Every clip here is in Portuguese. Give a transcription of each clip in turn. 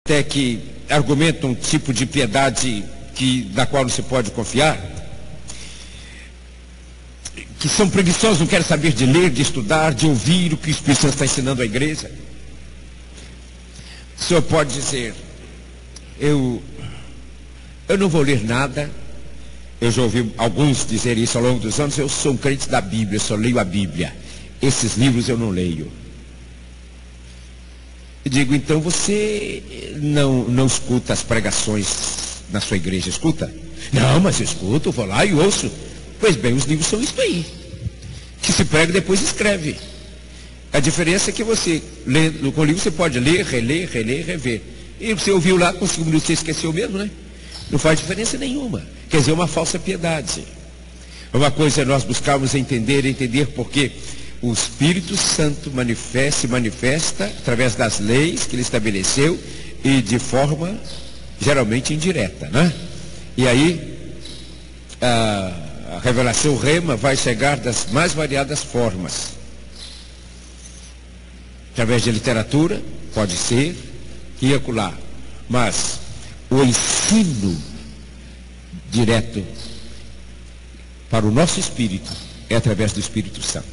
até que argumentam um tipo de piedade da qual não se pode confiar, que são preguiçosos, não querem saber de ler, de estudar, de ouvir o que o Espírito Santo está ensinando à igreja. O senhor pode dizer, eu não vou ler nada. Eu já ouvi alguns dizer isso ao longo dos anos. Eu sou um crente da Bíblia, eu só leio a Bíblia. Esses livros eu não leio. Eu digo, então você não escuta as pregações na sua igreja, escuta? Não, mas eu escuto, eu vou lá e ouço. Pois bem, os livros são isso aí, que se prega e depois escreve. A diferença é que você, com o livro você pode ler, reler, rever. E você ouviu lá, com 5 minutos você esqueceu mesmo, né? Não faz diferença nenhuma. Quer dizer, uma falsa piedade. Uma coisa é nós buscarmos entender porque o Espírito Santo se manifesta através das leis que ele estabeleceu e de forma geralmente indireta, né? E aí a revelação rema vai chegar das mais variadas formas. Através de literatura, pode ser, e acolá. Mas o ensino direto para o nosso espírito é através do Espírito Santo.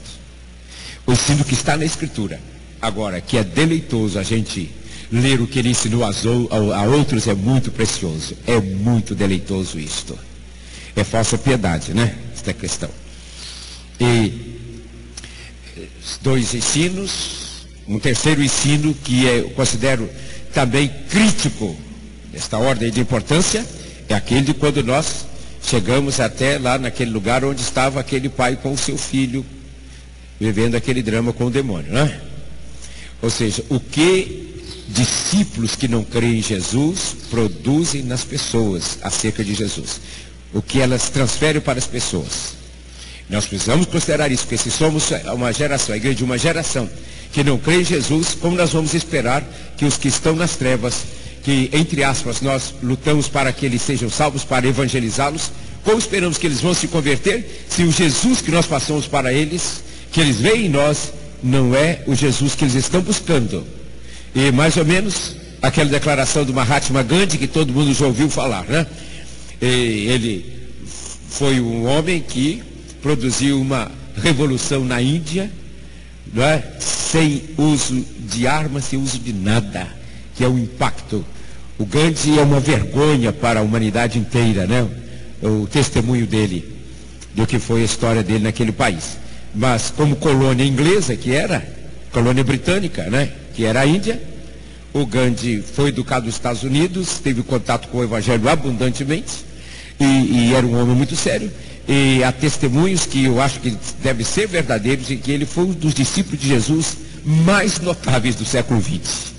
O ensino que está na Escritura. Agora, que é deleitoso a gente ler o que ele ensinou a outros, é muito precioso. É muito deleitoso isto. É falsa piedade, né? Esta é a questão. E 2 ensinos, um terceiro ensino que eu considero também crítico nesta ordem de importância, é aquele de quando nós chegamos até lá naquele lugar onde estava aquele pai com o seu filho, vivendo aquele drama com o demônio, né? Ou seja, o que discípulos que não creem em Jesus produzem nas pessoas acerca de Jesus. O que elas transferem para as pessoas. Nós precisamos considerar isso, porque se somos uma geração, a igreja de uma geração que não crê em Jesus, como nós vamos esperar que os que estão nas trevas, que entre aspas nós lutamos para que eles sejam salvos, para evangelizá-los, como esperamos que eles vão se converter, se o Jesus que nós passamos para eles, que eles veem em nós, não é o Jesus que eles estão buscando? E mais ou menos aquela declaração do Mahatma Gandhi, que todo mundo já ouviu falar, né? E ele foi um homem que produziu uma revolução na Índia, não é? Sem uso de armas, sem uso de nada, que é o impacto. O Gandhi é uma vergonha para a humanidade inteira, né? O testemunho dele, do que foi a história dele naquele país. Mas como colônia inglesa, que era, colônia britânica, né? Que era a Índia, o Gandhi foi educado nos Estados Unidos, teve contato com o Evangelho abundantemente, e era um homem muito sério. E há testemunhos que eu acho que devem ser verdadeiros, e que ele foi um dos discípulos de Jesus mais notáveis do século XX.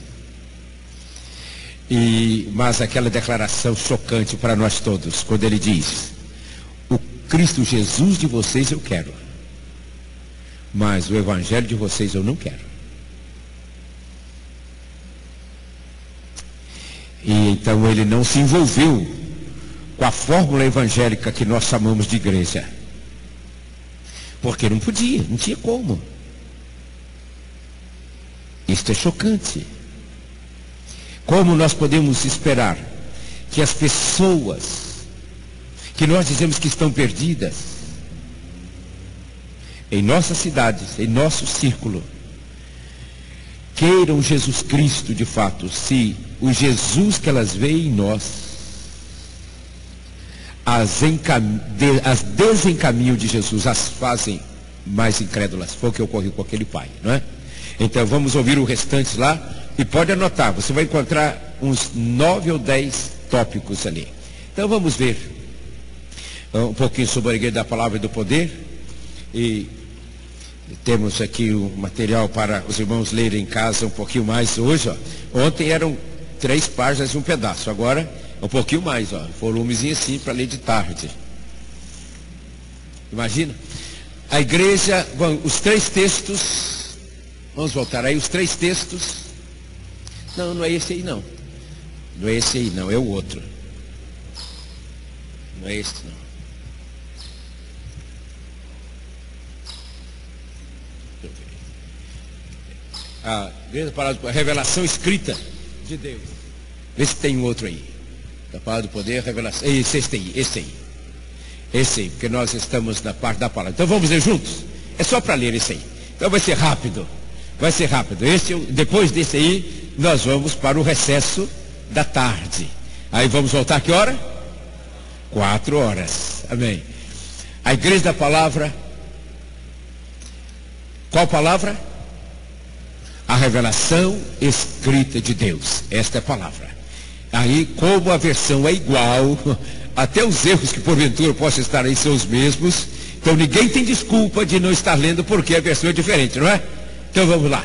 Mas aquela declaração chocante para nós todos, quando ele diz: o Cristo Jesus de vocês eu quero, mas o Evangelho de vocês eu não quero. E então ele não se envolveu com a fórmula evangélica que nós chamamos de igreja, porque não podia, não tinha como. Isto é chocante. Como nós podemos esperar que as pessoas que nós dizemos que estão perdidas em nossas cidades, em nosso círculo, queiram Jesus Cristo de fato, se o Jesus que elas veem em nós as desencaminham de Jesus, as fazem mais incrédulas? Foi o que ocorreu com aquele pai, não é? Então vamos ouvir o restante lá, e pode anotar, você vai encontrar uns 9 ou 10 tópicos ali. Então vamos ver um pouquinho sobre a igreja da palavra e do poder, e temos aqui o material para os irmãos lerem em casa um pouquinho mais hoje, ó. Ontem eram 3 páginas e um pedaço, agora um pouquinho mais, ó, volumezinho assim para ler de tarde. Imagina, a igreja, bom, os 3 textos, vamos voltar aí, os 3 textos, não é esse aí não, não é esse aí não, é o outro, não é esse não. A igreja parada, a revelação escrita de Deus. Vê se tem um outro aí. Da palavra do poder, revelação. Esse aí, porque nós estamos na parte da palavra. Então vamos ler juntos? É só para ler esse aí. Então vai ser rápido. Depois desse aí, nós vamos para o recesso da tarde. Aí vamos voltar a que hora? 4 horas. Amém. A igreja da palavra. Qual palavra? A revelação escrita de Deus. Esta é a palavra. Aí, como a versão é igual, até os erros que porventura possam estar aí são os mesmos. Então ninguém tem desculpa de não estar lendo porque a versão é diferente, não é? Então vamos lá.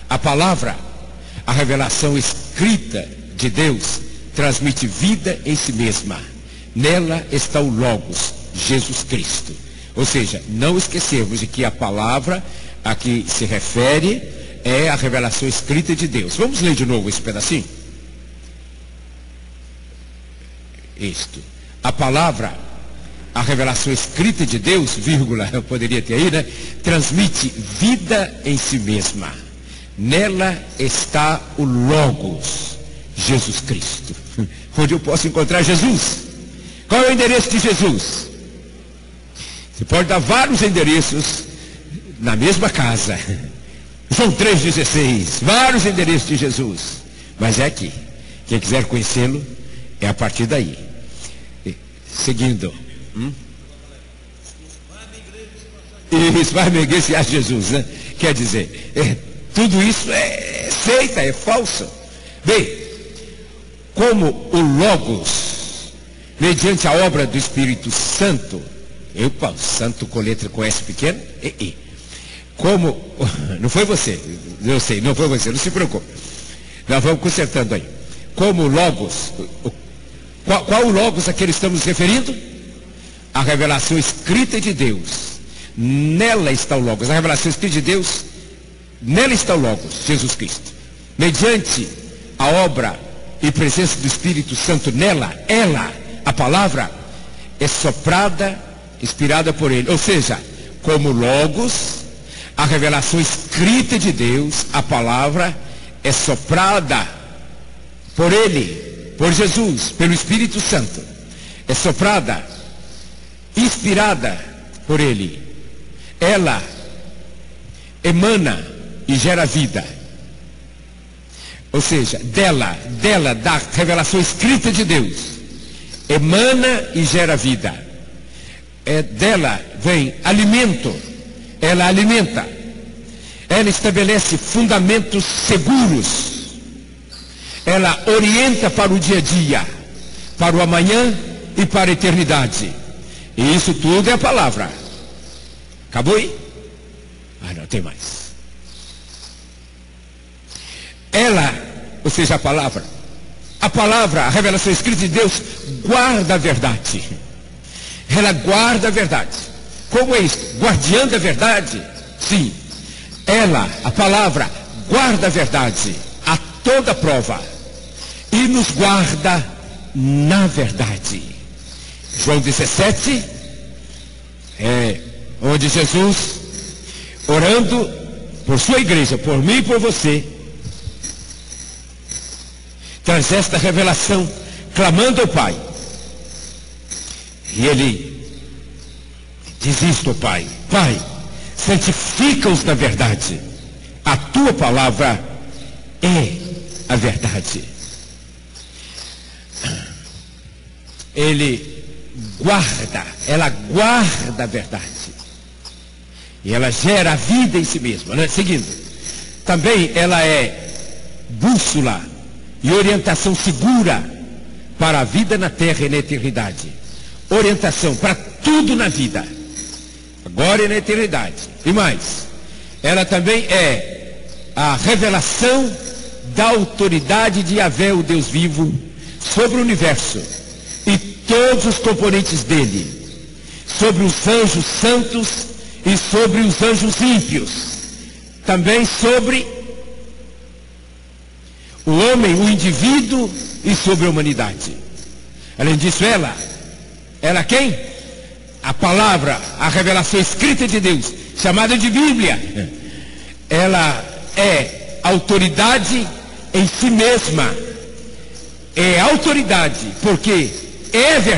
A palavra, a revelação escrita de Deus, transmite vida em si mesma. Nela está o Logos, Jesus Cristo. Ou seja, não esquecermos de que a palavra a que se refere é a revelação escrita de Deus. Vamos ler de novo esse pedacinho? Isto. A palavra, a revelação escrita de Deus, vírgula, eu poderia ter aí, né? Transmite vida em si mesma. Nela está o Logos, Jesus Cristo. Onde eu posso encontrar Jesus? Qual é o endereço de Jesus? Você pode dar vários endereços na mesma casa. João 3,16. Vários endereços de Jesus. Mas é aqui. Quem quiser conhecê-lo, é a partir daí. Seguindo. Isso, vai na igreja e acha Jesus, né? Quer dizer, tudo isso é seita, é falso. Bem, como o Logos, mediante a obra do Espírito Santo, santo com letra com S pequeno, como, não foi você, eu sei, não foi você, não se preocupe. Nós vamos consertando aí. Como o Logos, qual o Logos a que estamos referindo? A revelação escrita de Deus. Nela está o Logos. A revelação escrita de Deus, nela está o Logos, Jesus Cristo. Mediante a obra e presença do Espírito Santo nela, a palavra, é soprada, inspirada por ele. Ou seja, como Logos, a revelação escrita de Deus, a palavra, é soprada por ele, por Jesus, pelo Espírito Santo. É soprada, inspirada por ele. Ela emana e gera vida. Ou seja, dela, da revelação escrita de Deus, emana e gera vida. Dela vem alimento. Ela alimenta. Ela estabelece fundamentos seguros. Ela orienta para o dia a dia, para o amanhã e para a eternidade. E isso tudo é a palavra. Acabou aí? Não, tem mais. Ela, ou seja, a palavra, a revelação escrita de Deus, guarda a verdade. Ela guarda a verdade. Como é isso? Guardiã da verdade? Sim. Ela, a palavra, guarda a verdade a toda prova e nos guarda na verdade. João 17, onde Jesus, orando por sua igreja, por mim e por você, traz esta revelação, clamando ao Pai. E ele diz isto ao Pai: Pai, santifica-os na verdade. A tua palavra é a verdade. Ele guarda, ela guarda a verdade. E ela gera a vida em si mesma, né? Seguindo. Também ela é bússola e orientação segura para a vida na terra e na eternidade. Orientação para tudo na vida, agora e na eternidade. E mais, ela também é a revelação da autoridade de Yahvé, o Deus vivo, sobre o universo e todos os componentes dele, sobre os anjos santos e sobre os anjos ímpios, também sobre o homem, o indivíduo e sobre a humanidade. Além disso, ela quem? A palavra, a revelação escrita de Deus, chamada de Bíblia. Ela é autoridade em si mesma é autoridade, porque é verdade.